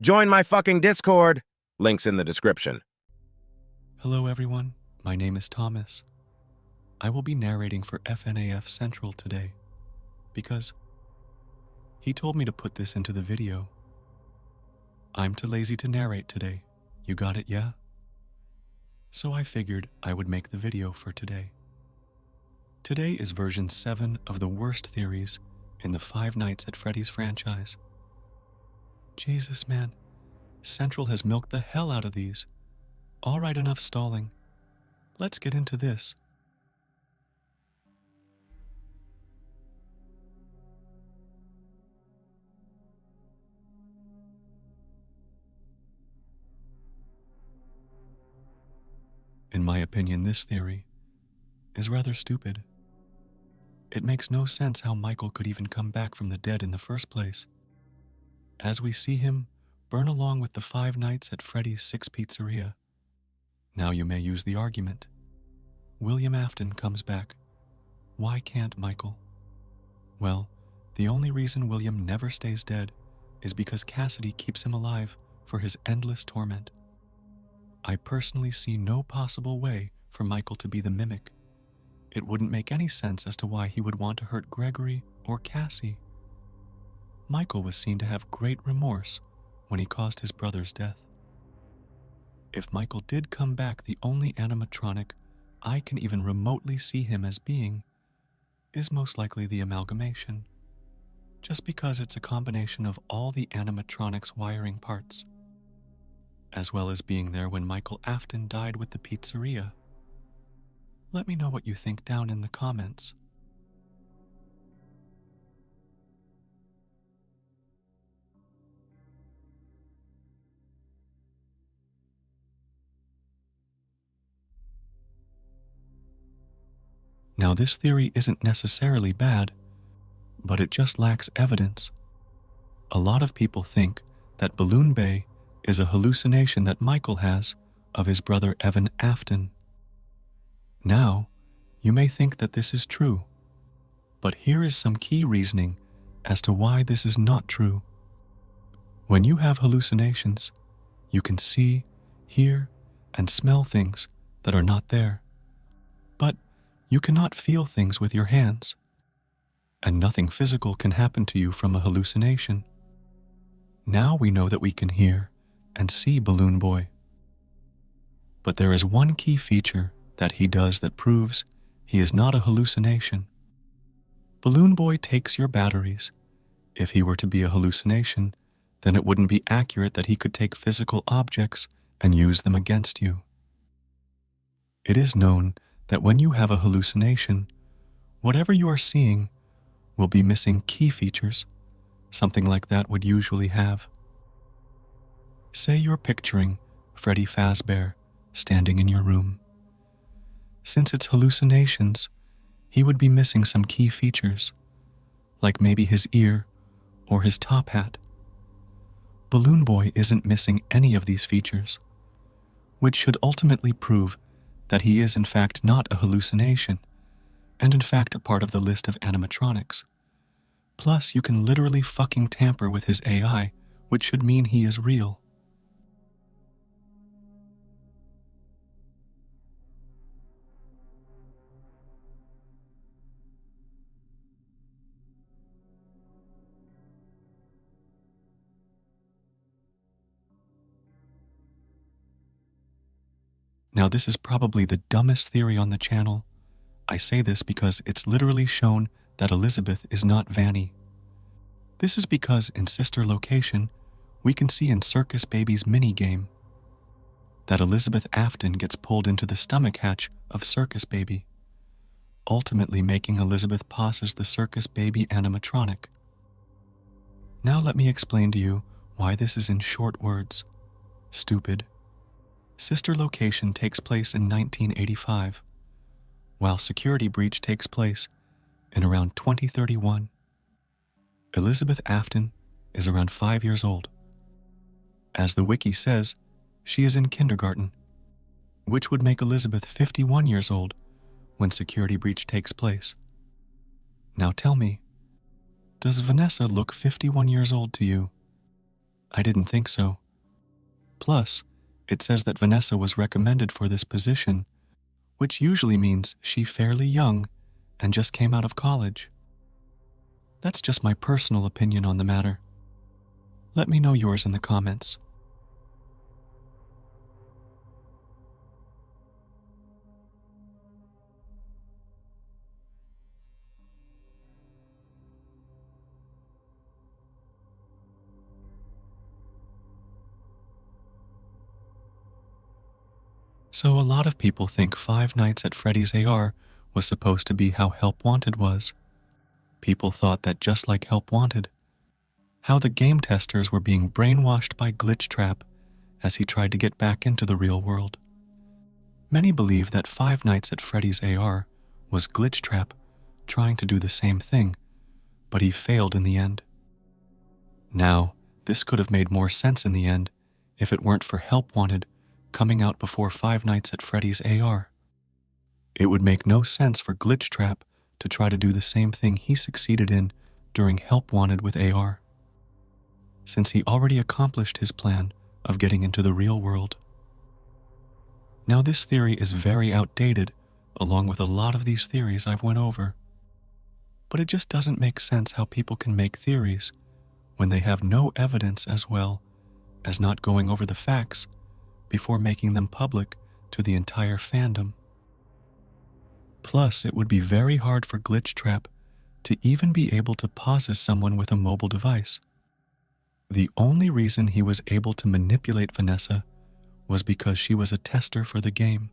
Join my fucking Discord. Links in the description. Hello everyone, my name is Thomas. I will be narrating for FNAF Central today because he told me to put this into the video. I'm too lazy to narrate today. You got it, yeah? So I figured I would make the video for today. Today is version 7 of the worst theories in the Five Nights at Freddy's franchise. Jesus, man. Central has milked the hell out of these. All right, enough stalling. Let's get into this. In my opinion, this theory is rather stupid. It makes no sense how Michael could even come back from the dead in the first place, as we see him burn along with the Five Nights at Freddy's 6 Pizzeria. Now you may use the argument. William Afton comes back. Why can't Michael? Well, the only reason William never stays dead is because Cassidy keeps him alive for his endless torment. I personally see no possible way for Michael to be the mimic. It wouldn't make any sense as to why he would want to hurt Gregory or Cassie. Michael was seen to have great remorse when he caused his brother's death. If Michael did come back, the only animatronic I can even remotely see him as being is most likely the amalgamation, just because it's a combination of all the animatronic's wiring parts, as well as being there when Michael Afton died with the pizzeria. Let me know what you think down in the comments. Now, this theory isn't necessarily bad, but it just lacks evidence. A lot of people think that Balloon Bay is a hallucination that Michael has of his brother Evan Afton. Now, you may think that this is true, but here is some key reasoning as to why this is not true. When you have hallucinations, you can see, hear, and smell things that are not there. But you cannot feel things with your hands, and nothing physical can happen to you from a hallucination. Now we know that we can hear and see Balloon Boy. But there is one key feature that he does that proves he is not a hallucination. Balloon Boy takes your batteries. If he were to be a hallucination, then it wouldn't be accurate that he could take physical objects and use them against you. It is known that when you have a hallucination, whatever you are seeing will be missing key features, something like that would usually have. Say you're picturing Freddy Fazbear standing in your room. Since it's hallucinations, he would be missing some key features, like maybe his ear or his top hat. Balloon Boy isn't missing any of these features, which should ultimately prove that he is in fact not a hallucination, and in fact a part of the list of animatronics. Plus, you can literally fucking tamper with his AI, which should mean he is real. Now, this is probably the dumbest theory on the channel. I say this because it's literally shown that Elizabeth is not Vanny. This is because in Sister Location, we can see in Circus Baby's minigame that Elizabeth Afton gets pulled into the stomach hatch of Circus Baby, ultimately making Elizabeth pause as the Circus Baby animatronic. Now let me explain to you why this is in short words. Stupid. Sister Location takes place in 1985, while Security Breach takes place in around 2031. Elizabeth Afton is around 5 years old. As the wiki says, she is in kindergarten, which would make Elizabeth 51 years old when Security Breach takes place. Now tell me, does Vanessa look 51 years old to you? I didn't think so. Plus, it says that Vanessa was recommended for this position, which usually means she's fairly young and just came out of college. That's just my personal opinion on the matter. Let me know yours in the comments. So a lot of people think Five Nights at Freddy's AR was supposed to be how Help Wanted was. People thought that just like Help Wanted, how the game testers were being brainwashed by Glitchtrap as he tried to get back into the real world. Many believe that Five Nights at Freddy's AR was Glitchtrap trying to do the same thing, but he failed in the end. Now, this could have made more sense in the end if it weren't for Help Wanted coming out before Five Nights at Freddy's AR. It would make no sense for Glitchtrap to try to do the same thing he succeeded in during Help Wanted with AR, since he already accomplished his plan of getting into the real world. Now this theory is very outdated, along with a lot of these theories I've went over. But it just doesn't make sense how people can make theories when they have no evidence as well as not going over the facts before making them public to the entire fandom. Plus, it would be very hard for Glitchtrap to even be able to possess someone with a mobile device. The only reason he was able to manipulate Vanessa was because she was a tester for the game.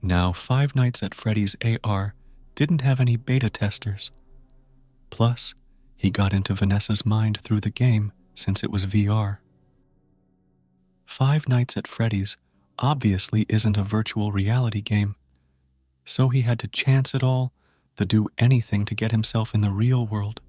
Now, Five Nights at Freddy's AR didn't have any beta testers. Plus, he got into Vanessa's mind through the game since it was VR. Five Nights at Freddy's obviously isn't a virtual reality game, so he had to chance it all, to do anything to get himself in the real world.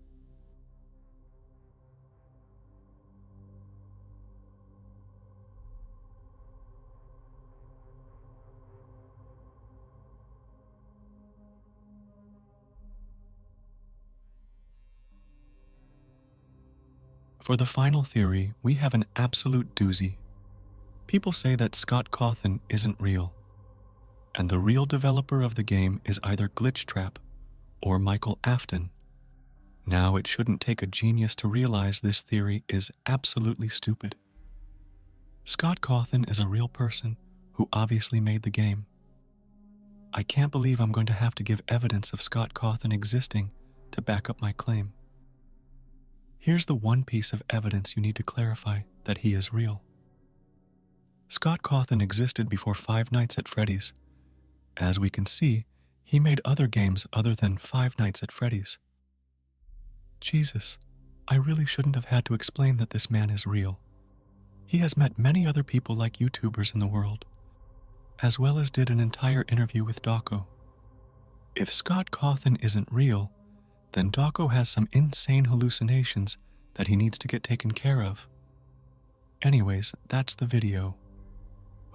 For the final theory, we have an absolute doozy. People say that Scott Cawthon isn't real, and the real developer of the game is either Glitchtrap or Michael Afton. Now, it shouldn't take a genius to realize this theory is absolutely stupid. Scott Cawthon is a real person who obviously made the game. I can't believe I'm going to have to give evidence of Scott Cawthon existing to back up my claim. Here's the one piece of evidence you need to clarify that he is real. Scott Cawthon existed before Five Nights at Freddy's. As we can see, he made other games other than Five Nights at Freddy's. Jesus, I really shouldn't have had to explain that this man is real. He has met many other people like YouTubers in the world, as well as did an entire interview with Dawko. If Scott Cawthon isn't real, then Dawko has some insane hallucinations that he needs to get taken care of. Anyways, that's the video.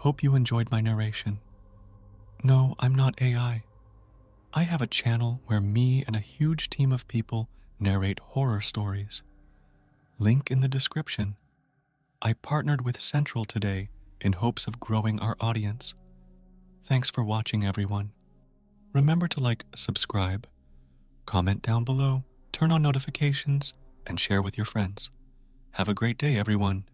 Hope you enjoyed my narration. No, I'm not AI. I have a channel where me and a huge team of people narrate horror stories. Link in the description. I partnered with Central today in hopes of growing our audience. Thanks for watching, everyone. Remember to subscribe, comment down below, turn on notifications, and share with your friends. Have a great day, everyone.